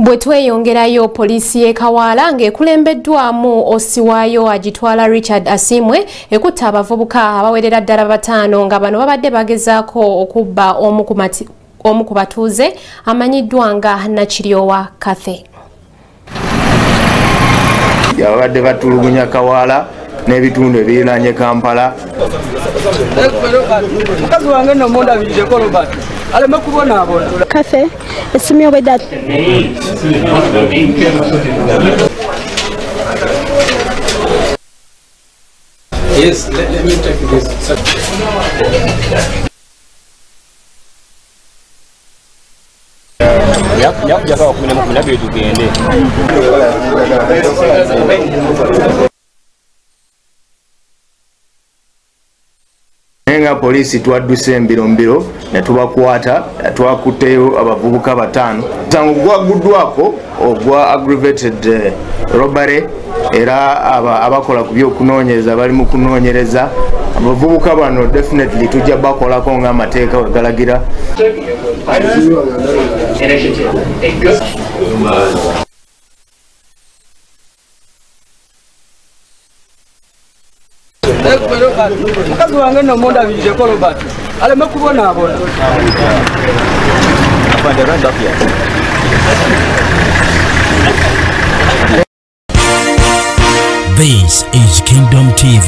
Bwe tweyongerayo poliisi y'e Kawaala ng'ekulembeddwamu osiwaayo agitwala Richard Asimwe ekutta abavubuka abawerera ddala 5 nga bano babadde bagezaako okubba omu ku batuuze amanyiddwa nga Nakiryowa Kathe. Yabadde batulugunya Kawaala n'ebitundu ebiriraanye Kampala. Mukazi wange nno mundabirire Robert aleme kubonaabona. Kathe esimye with that. Yes, let me take this. Nenga poliisi twadduse mbiro ne tubakwata twakutteyo abavubuka 5 tangu gwaguddwako ogwa aggravated robbery era abakola ku byokunoonyereza bali mu kunoonyereza abavubuka bano definitely tujja bakolako ng'amateeka wegalagira. Mukazi wange nno mundabirire Robert aleme kubonaabona. This is Kingdom TV.